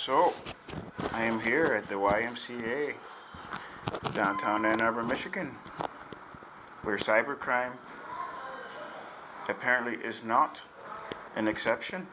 So, I am here at the Y.M.C.A. downtown Ann Arbor, Michigan, where cybercrime apparently is not an exception.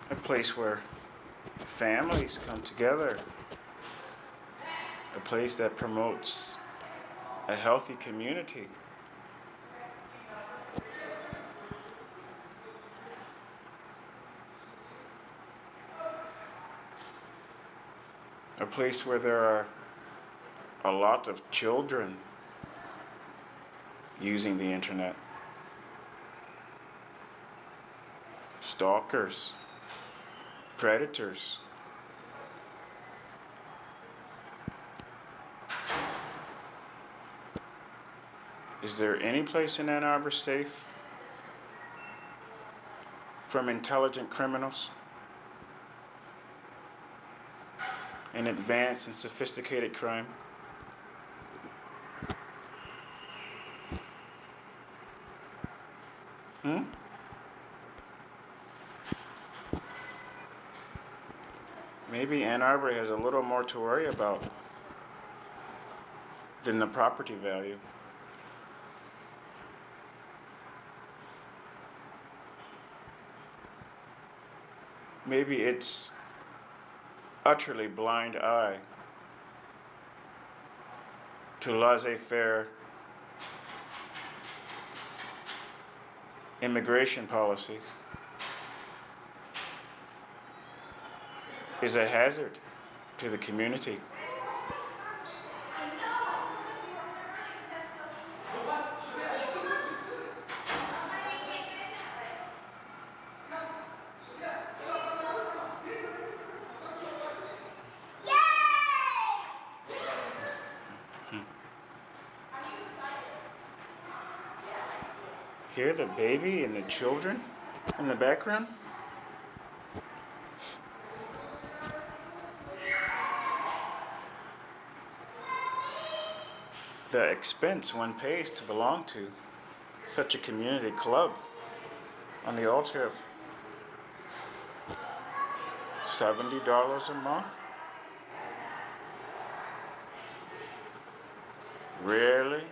A place where families come together, a place that promotes a healthy community. A place where there are a lot of children using the internet. Stalkers, predators. Is there any place in Ann Arbor safe from intelligent criminals and advanced and sophisticated crime? Maybe Ann Arbor has a little more to worry about than the property value. Maybe it's utterly blind eye to laissez-faire immigration policies is a hazard to the community. Hear the baby and the children in the background? The expense one pays to belong to such a community club on the altar of $70 a month? Really?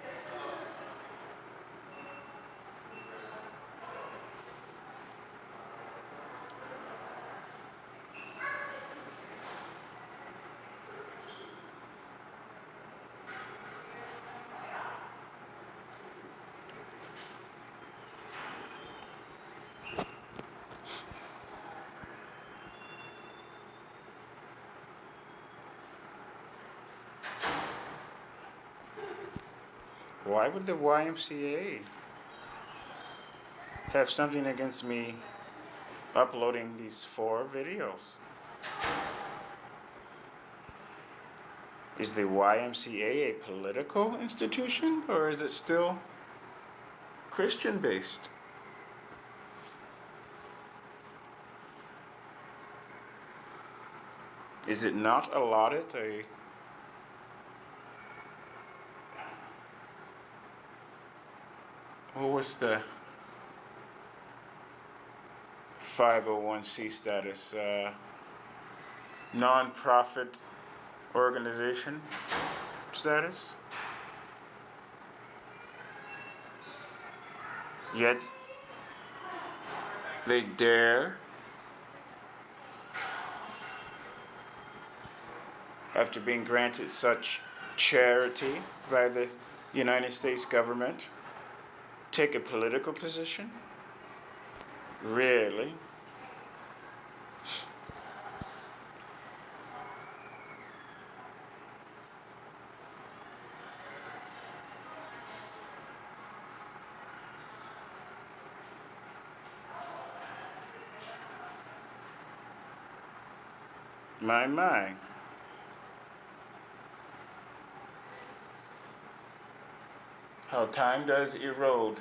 Why would the Y.M.C.A. have something against me uploading these 4 videos? Is the Y.M.C.A. a political institution, or is it still Christian based? Is it not allotted a what was the 501c status? Non-profit organization status? Yet they dare after being granted such charity by the United States government, take a political position? Really? My. How time does erode.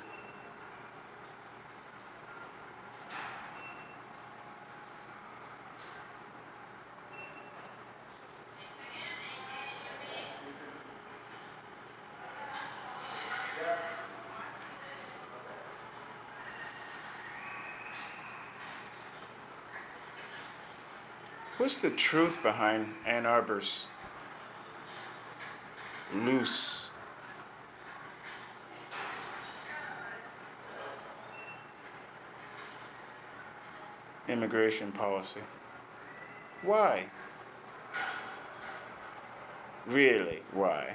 What's the truth behind Ann Arbor's loose immigration policy? Why? Really, why?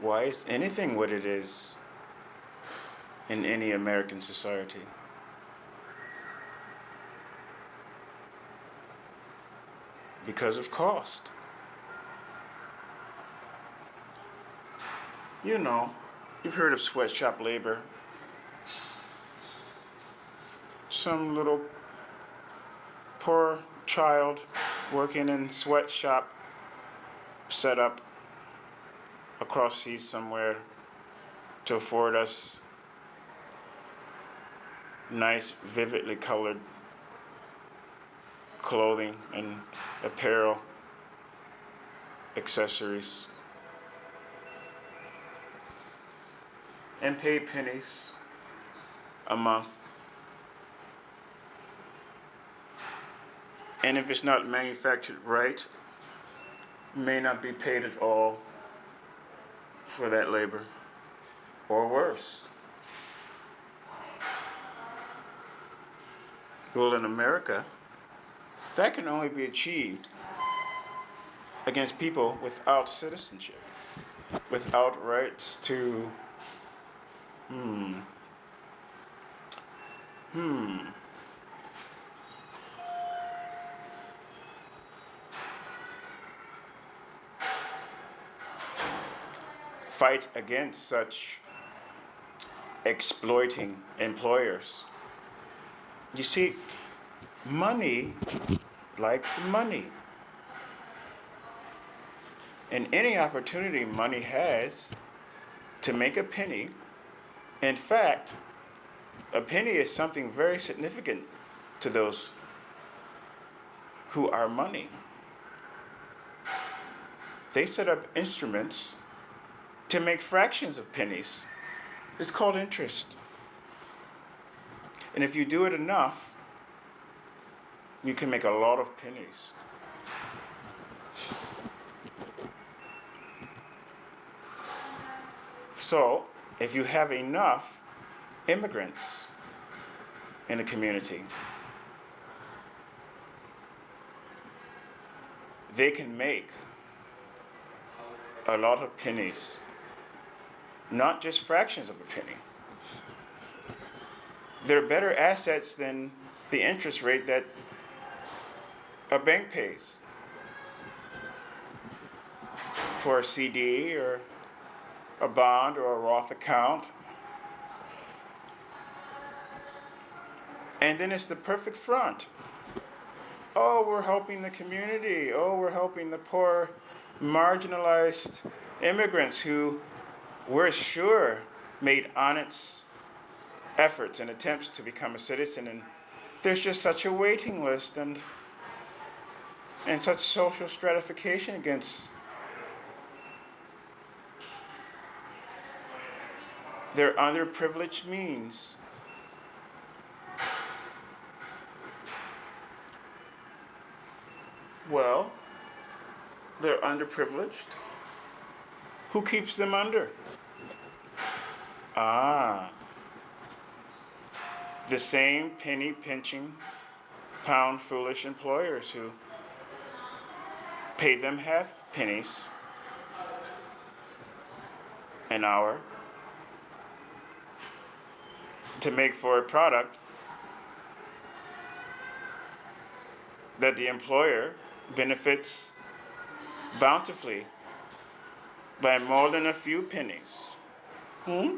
Why is anything what it is in any American society? Because of cost. You know, you've heard of sweatshop labor. Some little poor child working in sweatshop set up across seas somewhere to afford us nice, vividly colored clothing and apparel, accessories, and pay pennies a month. And if it's not manufactured right, may not be paid at all for that labor, or worse. Well, in America, that can only be achieved against people without citizenship, without rights to, fight against such exploiting employers. You see, money likes money. And any opportunity money has to make a penny, in fact, a penny is something very significant to those who are money. They set up instruments to make fractions of pennies. It's called interest. And if you do it enough, you can make a lot of pennies. So, if you have enough immigrants in a community, they can make a lot of pennies, not just fractions of a penny. They're better assets than the interest rate that a bank pays for a CD or a bond or a Roth account. And then it's the perfect front. Oh, we're helping the community. Oh, we're helping the poor, marginalized immigrants who we're sure made honest efforts and attempts to become a citizen. And there's just such a waiting list and such social stratification against their underprivileged means. Well, they're underprivileged. Who keeps them under? Ah, the same penny pinching, pound foolish employers who pay them half pennies an hour to make for a product that the employer benefits bountifully by more than a few pennies. Hmm?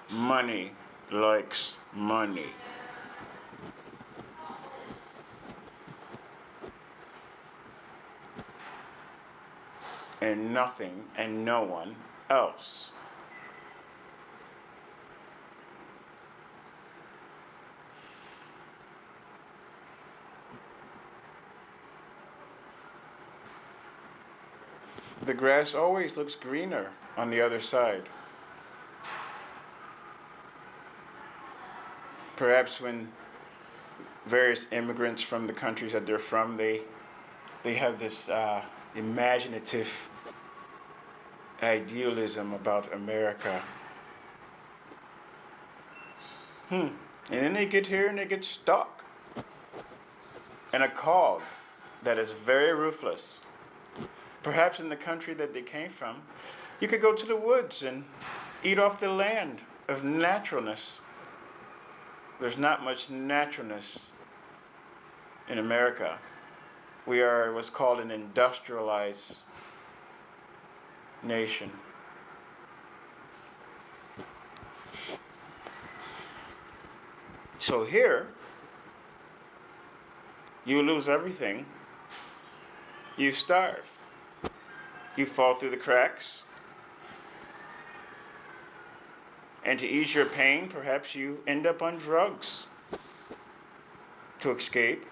Money likes money. And nothing and no one else. The grass always looks greener on the other side. Perhaps when various immigrants from the countries that they're from, they have this imaginative idealism about America. And then they get here and they get stuck in a cog that is very ruthless. Perhaps in the country that they came from, you could go to the woods and eat off the land of naturalness. There's not much naturalness in America. We are what's called an industrialized nation. So here, you lose everything. You starve. You fall through the cracks. And to ease your pain, perhaps you end up on drugs to escape.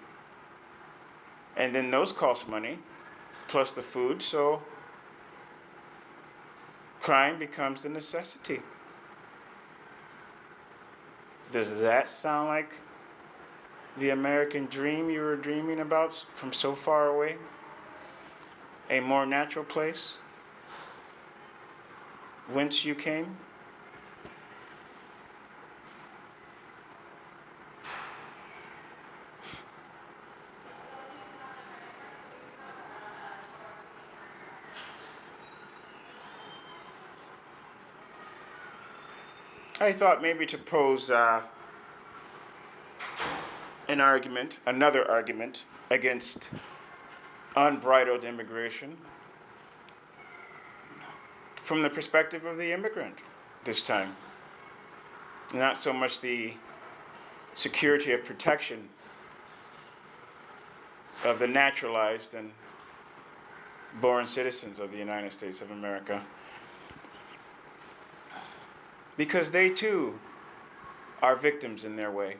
And then those cost money, plus the food, so crime becomes a necessity. Does that sound like the American dream you were dreaming about from so far away? A more natural place? Whence you came? I thought maybe to pose another argument against unbridled immigration from the perspective of the immigrant this time. Not so much the security of protection of the naturalized and born citizens of the United States of America. Because they too are victims in their way.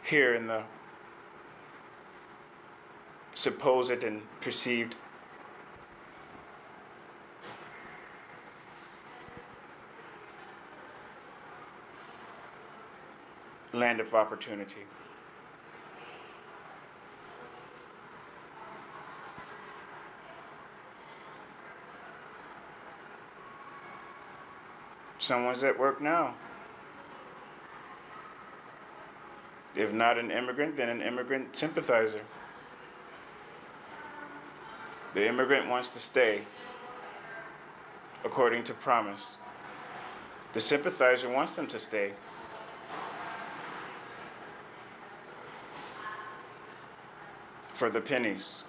Here in the supposed and perceived land of opportunity. Someone's at work now. If not an immigrant, then an immigrant sympathizer. The immigrant wants to stay, according to promise. The sympathizer wants them to stay. For the pennies.